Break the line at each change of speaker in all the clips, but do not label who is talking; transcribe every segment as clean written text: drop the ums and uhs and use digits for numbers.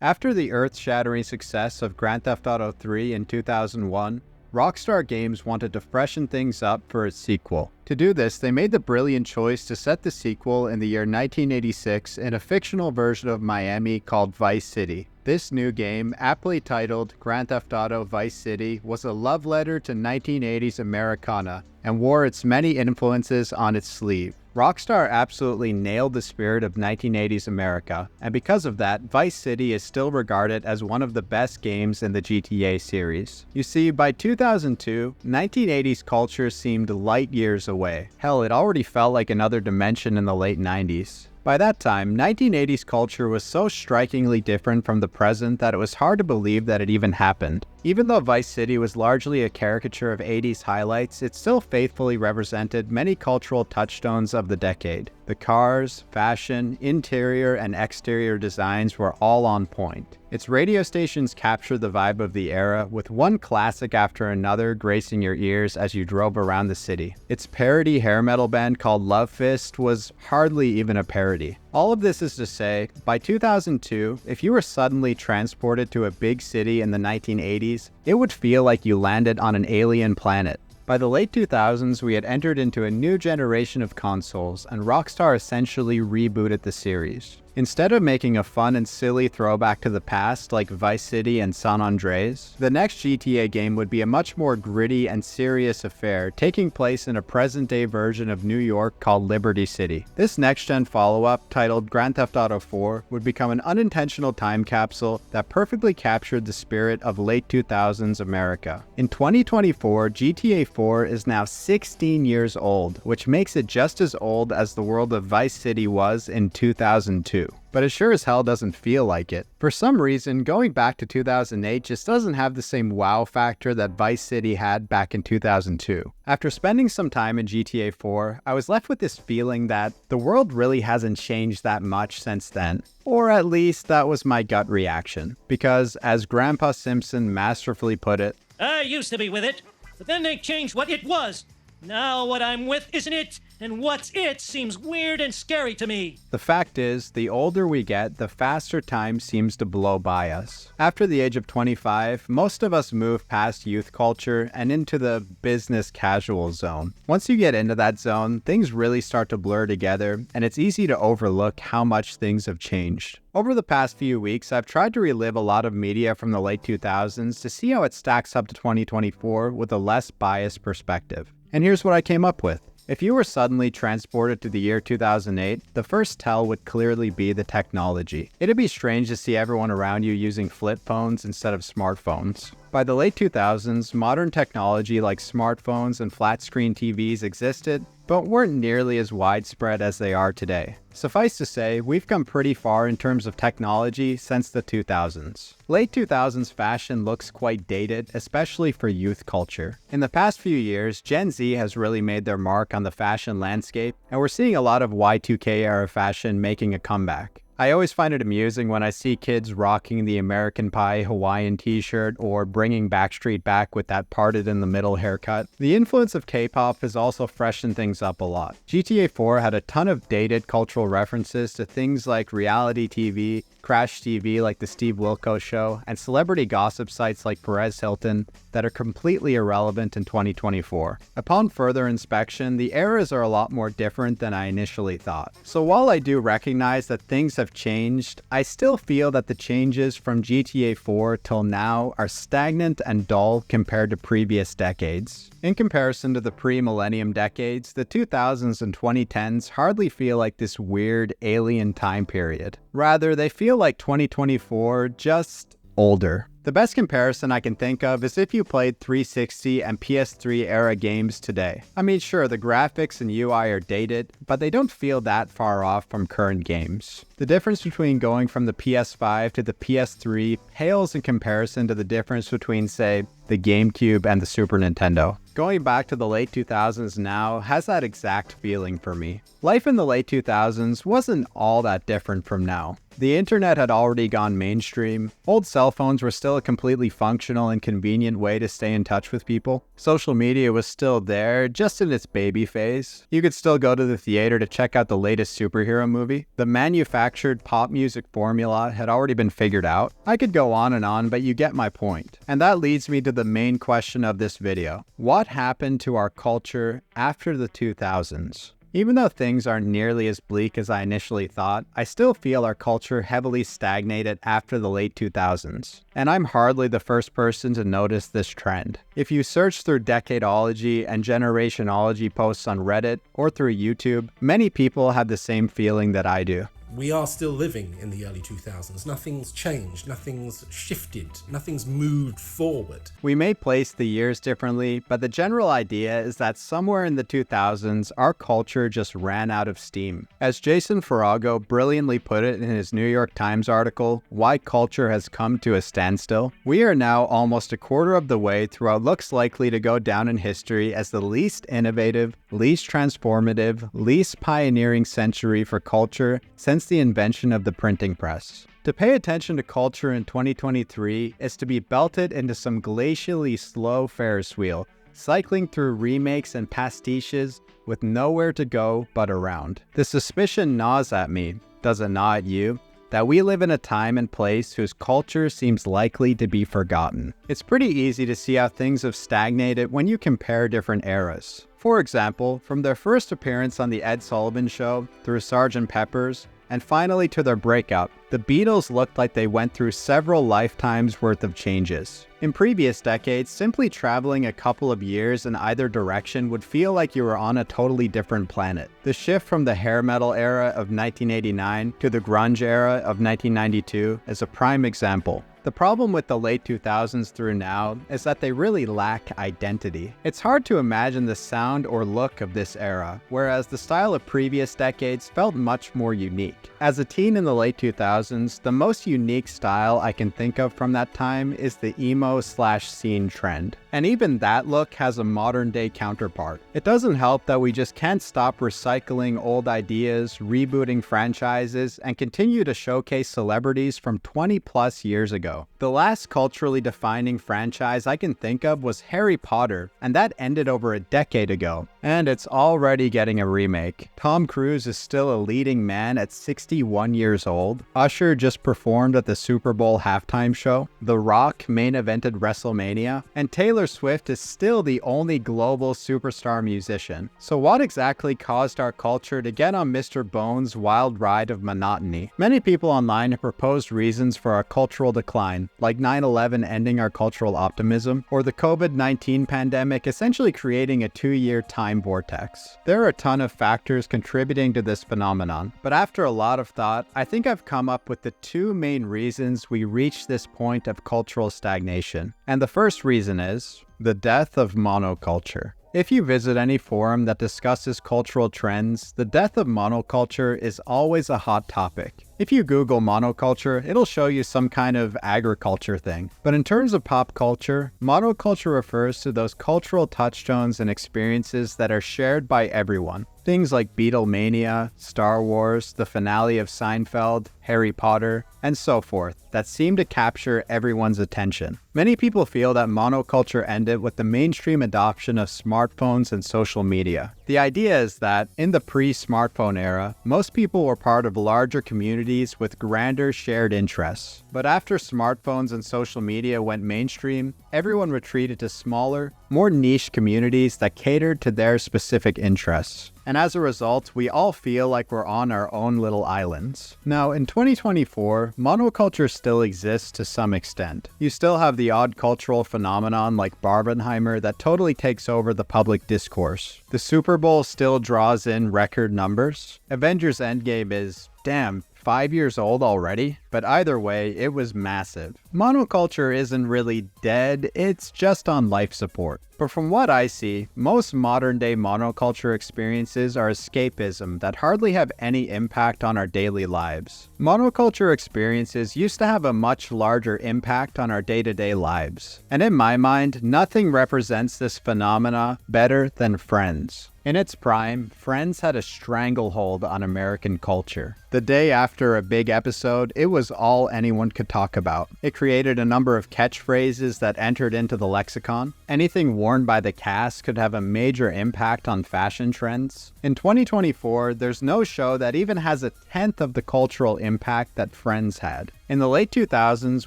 After the earth-shattering success of Grand Theft Auto 3 in 2001, Rockstar Games wanted to freshen things up for its sequel. To do this, they made the brilliant choice to set the sequel in the year 1986 in a fictional version of Miami called Vice City. This new game, aptly titled Grand Theft Auto Vice City, was a love letter to 1980s Americana and wore its many influences on its sleeve. Rockstar absolutely nailed the spirit of 1980s America, and because of that, Vice City is still regarded as one of the best games in the GTA series. You see, by 2002, 1980s culture seemed light years away. Hell, it already felt like another dimension in the late 90s. By that time, 1980s culture was so strikingly different from the present that it was hard to believe that it even happened. Even though Vice City was largely a caricature of 80s highlights, it still faithfully represented many cultural touchstones of the decade. The cars, fashion, interior, and exterior designs were all on point. Its radio stations captured the vibe of the era, with one classic after another gracing your ears as you drove around the city. Its parody hair metal band called Love Fist was hardly even a parody. All of this is to say, by 2002, if you were suddenly transported to a big city in the 1980s, it would feel like you landed on an alien planet. By the late 2000s, we had entered into a new generation of consoles, and Rockstar essentially rebooted the series. Instead of making a fun and silly throwback to the past like Vice City and San Andreas, the next GTA game would be a much more gritty and serious affair, taking place in a present-day version of New York called Liberty City. This next-gen follow-up, titled Grand Theft Auto 4, would become an unintentional time capsule that perfectly captured the spirit of late 2000s America. In 2024, GTA 4 is now 16 years old, which makes it just as old as the world of Vice City was in 2002. But it sure as hell doesn't feel like it. For some reason, going back to 2008 just doesn't have the same wow factor that Vice City had back in 2002. After spending some time in GTA 4, I was left with this feeling that the world really hasn't changed that much since then. Or at least that was my gut reaction. Because, as Grandpa Simpson masterfully put it,
I used to be with it, but then they changed what it was. Now what I'm with isn't it, and what's it seems weird and scary to me.
The fact is, the older we get, the faster time seems to blow by us. After the age of 25, most of us move past youth culture and into the business casual zone. Once you get into that zone, things really start to blur together, and it's easy to overlook how much things have changed. Over the past few weeks, I've tried to relive a lot of media from the late 2000s to see how it stacks up to 2024 with a less biased perspective. And here's what I came up with. If you were suddenly transported to the year 2008, the first tell would clearly be the technology. It'd be strange to see everyone around you using flip phones instead of smartphones. By the late 2000s, modern technology like smartphones and flat-screen TVs existed, but weren't nearly as widespread as they are today. Suffice to say, we've come pretty far in terms of technology since the 2000s. Late 2000s fashion looks quite dated, especially for youth culture. In the past few years, Gen Z has really made their mark on the fashion landscape, and we're seeing a lot of Y2K era fashion making a comeback. I always find it amusing when I see kids rocking the American Pie Hawaiian t-shirt or bringing Backstreet back with that parted in the middle haircut. The influence of K-pop has also freshened things up a lot. GTA 4 had a ton of dated cultural references to things like reality TV, Crash TV like the Steve Wilkos Show, and celebrity gossip sites like Perez Hilton that are completely irrelevant in 2024. Upon further inspection, the eras are a lot more different than I initially thought. So while I do recognize that things have changed, I still feel that the changes from GTA 4 till now are stagnant and dull compared to previous decades. In comparison to the pre-millennium decades, the 2000s and 2010s hardly feel like this weird alien time period. Rather, they feel like 2024, just older. The best comparison I can think of is if you played 360 and PS3 era games today. I mean, sure, the graphics and UI are dated, but they don't feel that far off from current games. The difference between going from the PS5 to the PS3 pales in comparison to the difference between, say, the GameCube and the Super Nintendo. Going back to the late 2000s now has that exact feeling for me. Life in the late 2000s wasn't all that different from now. The internet had already gone mainstream. Old cell phones were still a completely functional and convenient way to stay in touch with people. Social media was still there, just in its baby phase. You could still go to the theater to check out the latest superhero movie. The manufactured pop music formula had already been figured out. I could go on, but you get my point. And that leads me to the main question of this video. What happened to our culture after the 2000s? Even though things aren't nearly as bleak as I initially thought, I still feel our culture heavily stagnated after the late 2000s. And I'm hardly the first person to notice this trend. If you search through decadology and generationology posts on Reddit or through YouTube, many people have the same feeling that I do.
We are still living in the early 2000s. Nothing's changed, nothing's shifted, nothing's moved forward.
We may place the years differently, but the general idea is that somewhere in the 2000s, our culture just ran out of steam. As Jason Farago brilliantly put it in his New York Times article, Why Culture Has Come to a Standstill, we are now almost a quarter of the way through what looks likely to go down in history as the least innovative, least transformative, least pioneering century for culture since the invention of the printing press. To pay attention to culture in 2023 is to be belted into some glacially slow Ferris wheel, cycling through remakes and pastiches with nowhere to go but around. The suspicion gnaws at me, does it gnaw at you, that we live in a time and place whose culture seems likely to be forgotten. It's pretty easy to see how things have stagnated when you compare different eras. For example, from their first appearance on The Ed Sullivan Show, through Sgt. Pepper's, and finally to their breakup, the Beatles looked like they went through several lifetimes worth of changes. In previous decades, simply traveling a couple of years in either direction would feel like you were on a totally different planet. The shift from the hair metal era of 1989 to the grunge era of 1992 is a prime example. The problem with the late 2000s through now is that they really lack identity. It's hard to imagine the sound or look of this era, whereas the style of previous decades felt much more unique. As a teen in the late 2000s, the most unique style I can think of from that time is the emo/scene trend. And even that look has a modern day counterpart. It doesn't help that we just can't stop recycling old ideas, rebooting franchises, and continue to showcase celebrities from 20 plus years ago. The last culturally defining franchise I can think of was Harry Potter, and that ended over a decade ago. And it's already getting a remake. Tom Cruise is still a leading man at 61 years old. Usher just performed at the Super Bowl halftime show. The Rock main evented WrestleMania. And Taylor Swift is still the only global superstar musician. So what exactly caused our culture to get on Mr. Bones' wild ride of monotony? Many people online have proposed reasons for our cultural decline, like 9/11 ending our cultural optimism, or the COVID-19 pandemic essentially creating a 2-year time vortex. There are a ton of factors contributing to this phenomenon, but after a lot of thought, I think I've come up with the 2 main reasons we reached this point of cultural stagnation. And the first reason is the death of monoculture. If you visit any forum that discusses cultural trends, the death of monoculture is always a hot topic. If you Google monoculture, it'll show you some kind of agriculture thing. But in terms of pop culture, monoculture refers to those cultural touchstones and experiences that are shared by everyone. Things like Beatlemania, Star Wars, the finale of Seinfeld, Harry Potter, and so forth, that seem to capture everyone's attention. Many people feel that monoculture ended with the mainstream adoption of smartphones and social media. The idea is that, in the pre-smartphone era, most people were part of larger communities with grander shared interests. But after smartphones and social media went mainstream, everyone retreated to smaller, more niche communities that catered to their specific interests. And as a result, we all feel like we're on our own little islands. Now, in 2024, monoculture still exists to some extent. You still have the odd cultural phenomenon like Barbenheimer that totally takes over the public discourse. The Super Bowl still draws in record numbers. Avengers Endgame is, damn, 5 years old already, but either way, it was massive. Monoculture isn't really dead, it's just on life support. But from what I see, most modern-day monoculture experiences are escapism that hardly have any impact on our daily lives. Monoculture experiences used to have a much larger impact on our day-to-day lives. And in my mind, nothing represents this phenomena better than Friends. In its prime, Friends had a stranglehold on American culture. The day after a big episode, it was all anyone could talk about. It created a number of catchphrases that entered into the lexicon. Anything worn by the cast could have a major impact on fashion trends. In 2024, there's no show that even has a tenth of the cultural impact that Friends had. In the late 2000s,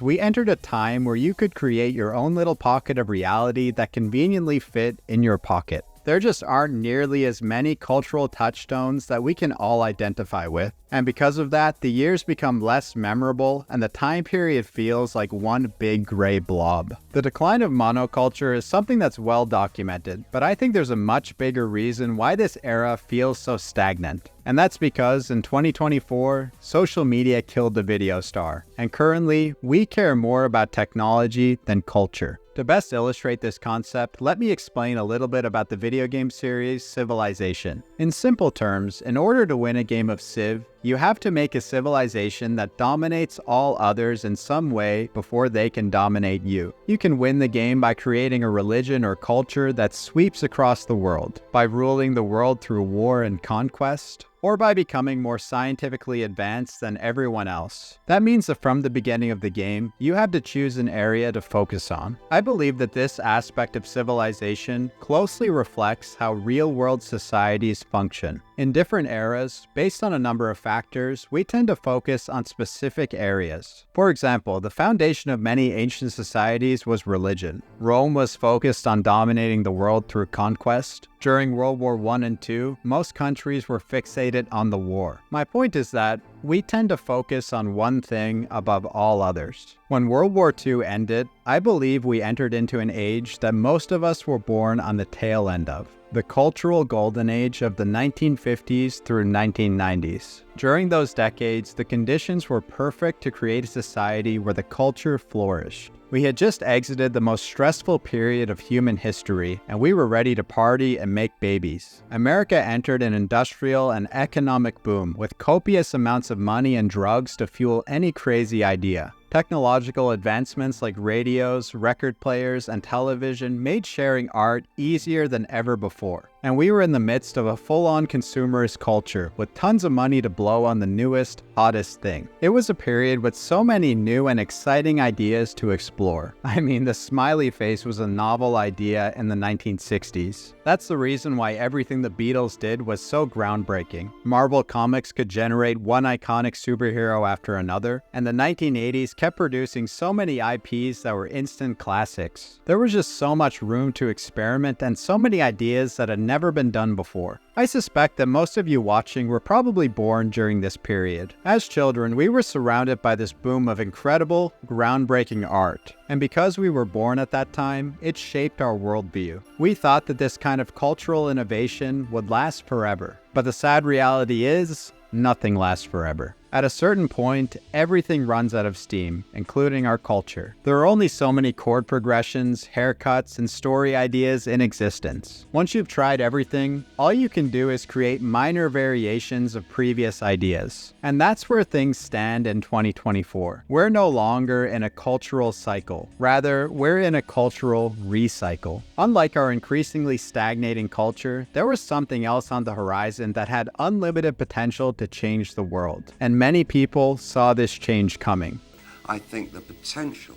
we entered a time where you could create your own little pocket of reality that conveniently fit in your pocket. There just aren't nearly as many cultural touchstones that we can all identify with, and because of that, the years become less memorable and the time period feels like one big gray blob. The decline of monoculture is something that's well documented, but I think there's a much bigger reason why this era feels so stagnant. And that's because in 2024, social media killed the video star, and currently, we care more about technology than culture. To best illustrate this concept, let me explain a little bit about the video game series Civilization. In simple terms, in order to win a game of Civ, you have to make a civilization that dominates all others in some way before they can dominate you. You can win the game by creating a religion or culture that sweeps across the world, by ruling the world through war and conquest, or by becoming more scientifically advanced than everyone else. That means that from the beginning of the game, you have to choose an area to focus on. I believe that this aspect of civilization closely reflects how real-world societies function. In different eras, based on a number of factors, we tend to focus on specific areas. For example, the foundation of many ancient societies was religion. Rome was focused on dominating the world through conquest. During World War I and II, most countries were fixated on the war. My point is that we tend to focus on one thing above all others. When World War II ended, I believe we entered into an age that most of us were born on the tail end of. The cultural golden age of the 1950s through 1990s. During those decades, the conditions were perfect to create a society where the culture flourished. We had just exited the most stressful period of human history, and we were ready to party and make babies. America entered an industrial and economic boom with copious amounts of money and drugs to fuel any crazy idea. Technological advancements like radios, record players, and television made sharing art easier than ever before. And we were in the midst of a full-on consumerist culture with tons of money to blow on the newest, hottest thing. It was a period with so many new and exciting ideas to explore. I mean, the smiley face was a novel idea in the 1960s. That's the reason why everything the Beatles did was so groundbreaking. Marvel Comics could generate one iconic superhero after another, and the 1980s kept producing so many IPs that were instant classics. There was just so much room to experiment and so many ideas that had never been done before. I suspect that most of you watching were probably born during this period. As children, we were surrounded by this boom of incredible, groundbreaking art. And because we were born at that time, it shaped our worldview. We thought that this kind of cultural innovation would last forever. But the sad reality is, nothing lasts forever. At a certain point, everything runs out of steam, including our culture. There are only so many chord progressions, haircuts, and story ideas in existence. Once you've tried everything, all you can do is create minor variations of previous ideas. And that's where things stand in 2024. We're no longer in a cultural cycle. Rather, we're in a cultural recycle. Unlike our increasingly stagnating culture, there was something else on the horizon that had unlimited potential to change the world. And many people saw this change coming.
I think the potential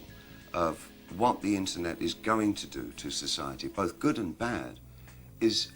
of what the internet is going to do to society, both good and bad, is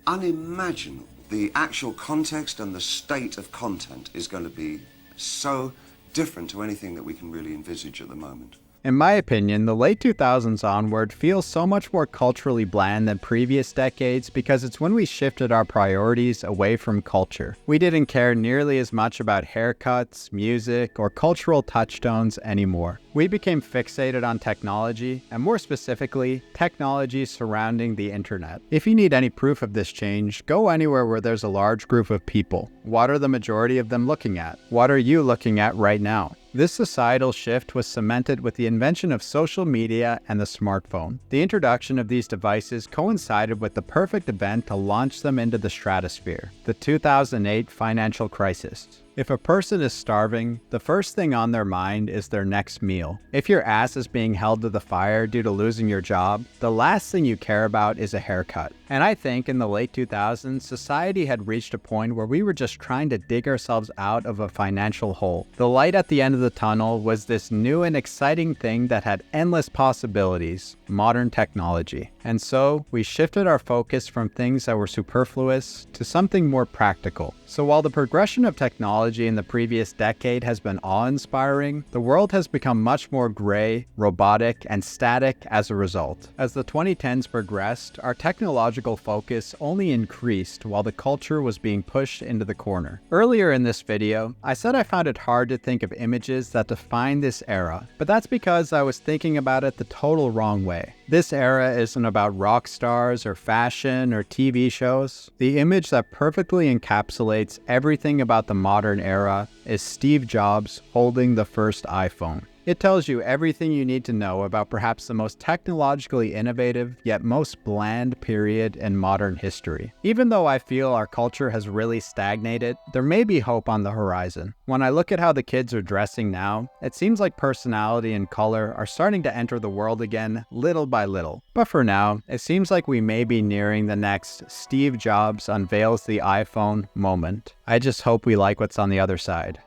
unimaginable. The actual context and the state of content is going to be so different to anything that we can really envisage at the moment.
In my opinion, the late 2000s onward feels so much more culturally bland than previous decades because it's when we shifted our priorities away from culture. We didn't care nearly as much about haircuts, music, or cultural touchstones anymore. We became fixated on technology, and more specifically, technology surrounding the internet. If you need any proof of this change, go anywhere where there's a large group of people. What are the majority of them looking at? What are you looking at right now? This societal shift was cemented with the invention of social media and the smartphone. The introduction of these devices coincided with the perfect event to launch them into the stratosphere, the 2008 financial crisis. If a person is starving, the first thing on their mind is their next meal. If your ass is being held to the fire due to losing your job, the last thing you care about is a haircut. And I think in the late 2000s, society had reached a point where we were just trying to dig ourselves out of a financial hole. The light at the end of the tunnel was this new and exciting thing that had endless possibilities, modern technology. And so we shifted our focus from things that were superfluous to something more practical. So while the progression of technology in the previous decade has been awe-inspiring, the world has become much more gray, robotic, and static as a result. As the 2010s progressed, our technological focus only increased while the culture was being pushed into the corner. Earlier in this video, I said I found it hard to think of images that define this era, but that's because I was thinking about it the total wrong way. This era isn't about rock stars or fashion or TV shows. The image that perfectly encapsulates everything about the modern era is Steve Jobs holding the first iPhone. It tells you everything you need to know about perhaps the most technologically innovative yet most bland period in modern history. Even though I feel our culture has really stagnated, there may be hope on the horizon. When I look at how the kids are dressing now, it seems like personality and color are starting to enter the world again little by little. But for now, it seems like we may be nearing the next Steve Jobs unveils the iPhone moment. I just hope we like what's on the other side.